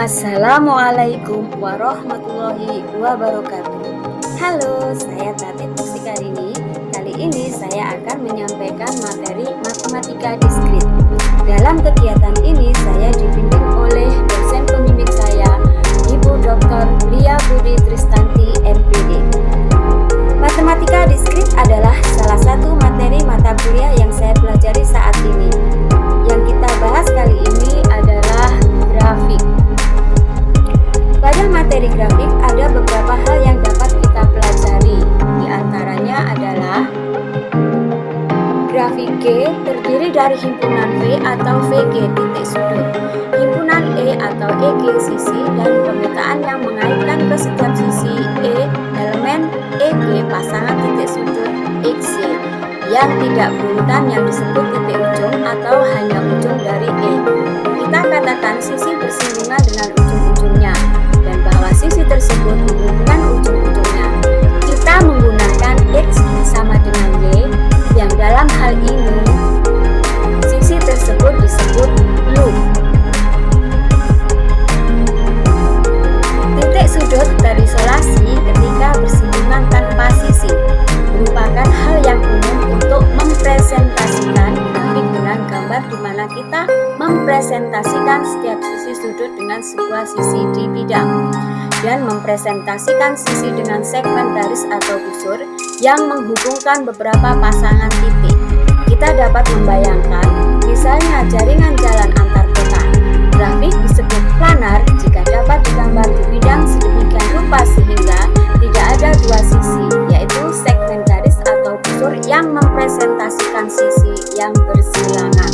Assalamualaikum warahmatullahi wabarakatuh. Halo, saya Tati Puksikarini. Kali ini saya akan menyampaikan materi matematika diskrit. Dalam kegiatan ini saya dibimbing oleh dosen pembimbing saya, Ibu Dr. Lia Budi Tristanti, MPD. Matematika diskrit adalah salah satu materi mata kuliah yang saya pelajari saat ini. Yang kita bahas kali ini adalah grafik. Pada materi grafik ada beberapa hal yang dapat kita pelajari. Di antaranya adalah grafik G terdiri dari himpunan V atau VG titik sudut, himpunan E atau EG sisi, dan pemetaan yang mengaitkan ke setiap sisi E elemen EG pasangan titik sudut XY yang tidak berurutan yang disebut titik ujung atau hanya ujung dari E. Kita katakan sisi bersinggungan dengan ujung-ujungnya dan bahwa sisi tersebut menghubungkan ujung-ujungnya. Kita menggunakan X sama dengan Y yang dalam hal ini sisi tersebut disebut loop. Titik sudut terisolasi ketika bersinggungan tanpa sisi merupakan hal yang umum untuk mempresentasikan grafik dengan gambar di mana kita mempresentasikan setiap sisi sudut dengan sebuah sisi di bidang dan mempresentasikan sisi dengan segmen garis atau busur yang menghubungkan beberapa pasangan titik. Kita dapat membayangkan misalnya jaringan jalan antar kota. Grafik disebut planar jika dapat digambar di bidang sedemikian rupa sehingga tidak ada dua sisi, yaitu segmen garis atau busur yang mempresentasikan sisi yang bersilangan.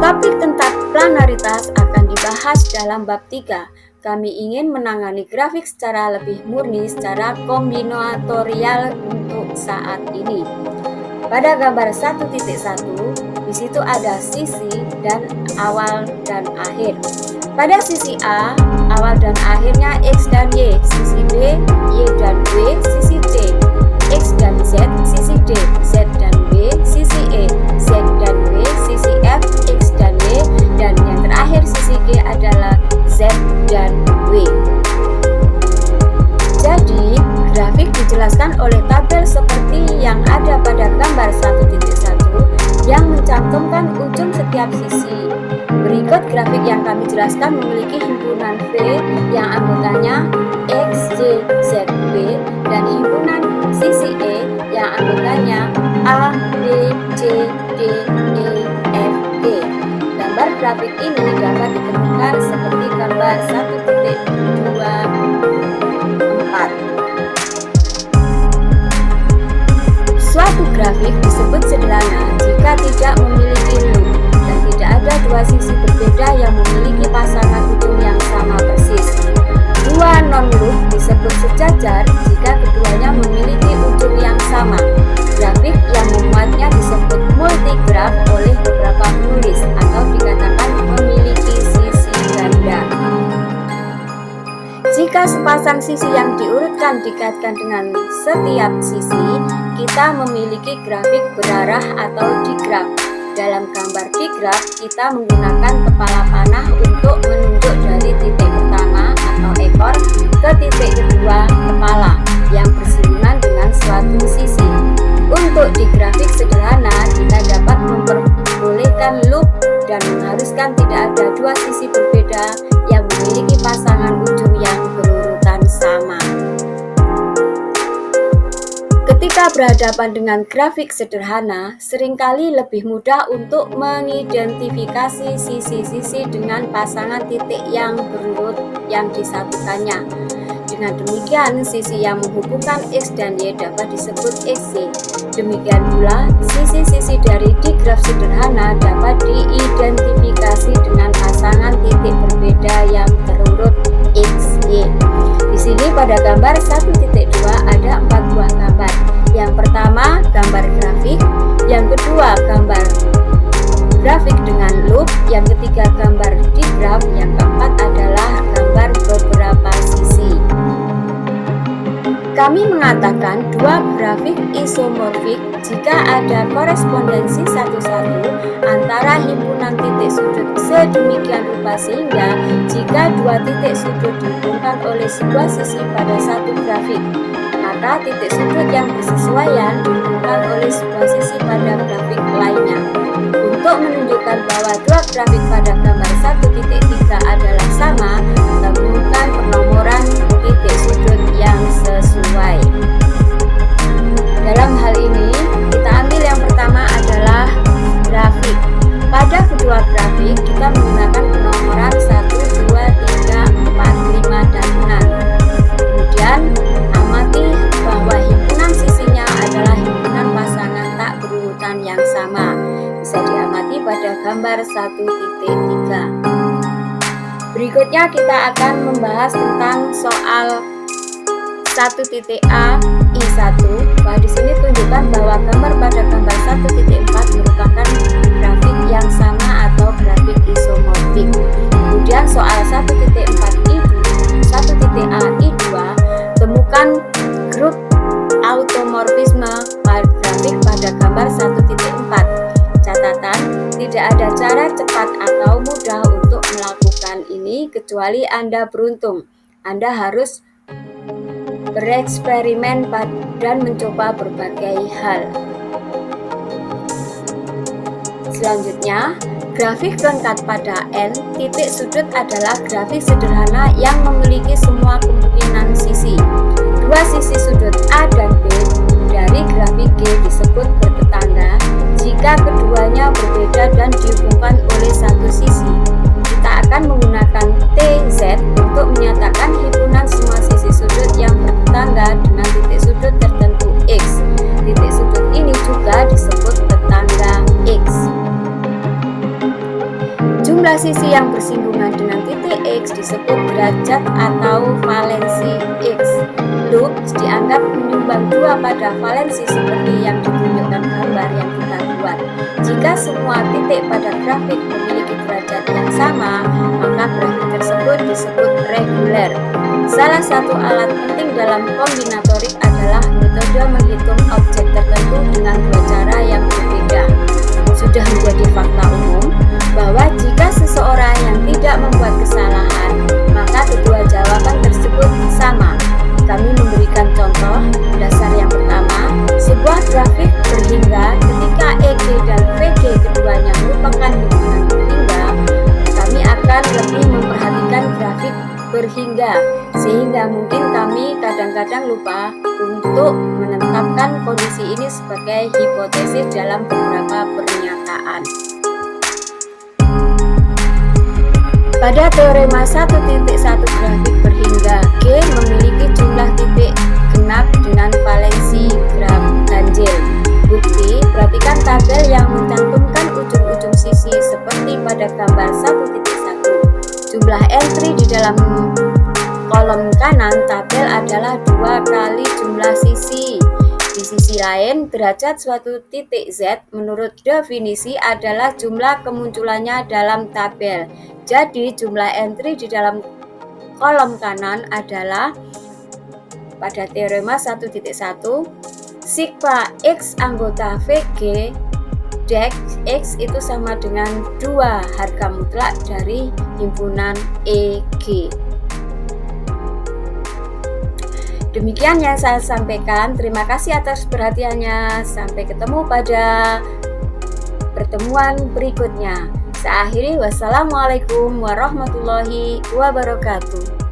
Topik tentang planaritas akan dibahas dalam bab 3. Kami ingin menangani grafik secara lebih murni secara kombinatorial untuk saat ini. Pada gambar 1.1, di situ ada sisi dan awal dan akhir. Pada sisi A, awal dan akhirnya X dan Y, sisi B, Y dan W, sisi C, X dan Z, sisi D, Z dan W, sisi E, Z dan W, sisi F, X dan Y, dan yang terakhir sisi G adalah Z dan W. Jadi, grafik dijelaskan oleh tabel seperti yang ada pada gambar 1.1 yang mencantumkan ujung setiap sisi. Berikut grafik yang kami jelaskan memiliki himpunan V yang anggotanya X, Y, Z, W dan himpunan sisi E yang anggotanya A, B, C, D, E, F, G. Gambar grafik ini dapat ditemukan seperti gambar 1.24. Suatu grafik disebut sederhana jika tidak memiliki loop dan tidak ada dua sisi berbeda yang memiliki pasangan ujung yang sama persis. Dua non-loop disebut sejajar jika keduanya memiliki ujung yang sama. Grafik yang memuatnya disebut multigraf oleh beberapa penulis atau dikatakan memiliki sisi ganda. Jika sepasang sisi yang diurutkan dikaitkan dengan setiap sisi, kita memiliki grafik berarah atau digraf. Dalam gambar digraf, kita menggunakan kepala panah untuk menunjuk dari titik pertama atau ekor ke titik kedua kepala yang bersinggungan dengan suatu sisi. Untuk di grafik sederhana, kita dapat memperbolehkan loop dan mengharuskan tidak ada dua sisi berbeda yang memiliki pasangan ujung yang berurutan sama. Ketika berhadapan dengan grafik sederhana, seringkali lebih mudah untuk mengidentifikasi sisi-sisi dengan pasangan titik yang berurut yang disatukannya. Dengan demikian, sisi yang menghubungkan X dan Y dapat disebut XY. Demikian pula, sisi-sisi dari digraf sederhana dapat diidentifikasi dengan pasangan titik berbeda yang terurut XY. Di sini pada gambar 1.2 ada 4 buah gambar. Yang pertama, gambar grafik. Yang kedua, gambar grafik dengan loop. Yang ketiga, gambar digraf. Yang keempat adalah gambar beberapa sisi. Kami mengatakan dua grafik isomorfik jika ada korespondensi satu-satu antara himpunan titik titik sudut sedemikian rupa sehingga jika dua titik sudut dihubungkan oleh sebuah sisi pada satu grafik, maka titik sudut yang bersesuaian dihubungkan oleh sebuah sisi pada grafik lainnya. Untuk menunjukkan bahwa dua grafik pada gambar 1.3 adalah sama, temukan penomoran titik sudut yang sesuai. Dalam hal ini, kita ambil yang pertama adalah grafik. Pada kedua grafik, kita menggunakan penomoran 1, 2, 3, 4, 5, dan 6. Kemudian, amati bahwa himpunan sisinya adalah himpunan pasangan tak berurutan yang sama. Bisa diamati pada gambar 1.3. Berikutnya kita akan membahas tentang soal 1.a I1. Bahwa di sini tunjukkan bahwa gambar pada gambar 1.4 merupakan grafik yang sama atau grafik isomorfik. Kemudian soal 1.a I2, temukan grup automorfisme grafik pada gambar 1.4. Catatan, tidak ada cara cepat atau mudah untuk melakukan ini kecuali Anda beruntung. Anda harus bereksperimen dan mencoba berbagai hal. Selanjutnya, grafik lengkap pada N titik sudut adalah grafik sederhana yang memiliki semua kemungkinan sisi. Dua sisi sudut A dan B dari grafik G disebut bertetangga jika keduanya berbeda dan dihubungkan oleh satu sisi. Kita akan menggunakan TZ untuk menyatakan himpunan semua sisi sudut yang bertetangga dengan titik sudut tertentu X. Titik sudut ini juga disebut tetangga X. Jumlah sisi yang bersinggungan dengan titik X disebut derajat atau valensi X. Loops dianggap menyumbang dua pada valensi seperti yang ditunjukkan gambar yang kita buat. Jika semua titik pada grafik memiliki derajat yang sama, maka grafik tersebut disebut reguler. Salah satu alat penting dalam kombinatorik adalah metode menghitung objek tertentu dengan dua cara yang berbeda. Sudah menjadi fakta umum bahwa jika seseorang yang tidak membuat kesalahan, maka kedua jawaban tersebut sama. Kami memberikan contoh dasar yang pertama, sebuah grafik berhingga ketika EG dan VG keduanya merupakan hubungan berhingga. Kami akan lebih memperhatikan grafik berhingga, sehingga mungkin kami kadang-kadang lupa untuk menetapkan kondisi ini sebagai hipotesis dalam beberapa pernyataan. Pada teorema 1.1 grafik berhingga, G memiliki jumlah titik genap dengan valensi ganjil. Bukti, perhatikan tabel yang mencantumkan ujung-ujung sisi seperti pada gambar 1.1. Jumlah entry di dalam kolom kanan tabel adalah 2 kali jumlah sisi. Di sisi lain, derajat suatu titik Z menurut definisi adalah jumlah kemunculannya dalam tabel. Jadi, jumlah entry di dalam kolom kanan adalah pada teorema 1.1 sigma X anggota VG Dex X itu sama dengan 2 harga mutlak dari himpunan EG. Demikian yang saya sampaikan. Terima kasih atas perhatiannya. Sampai ketemu pada pertemuan berikutnya. Saya akhiri, wassalamualaikum warahmatullahi wabarakatuh.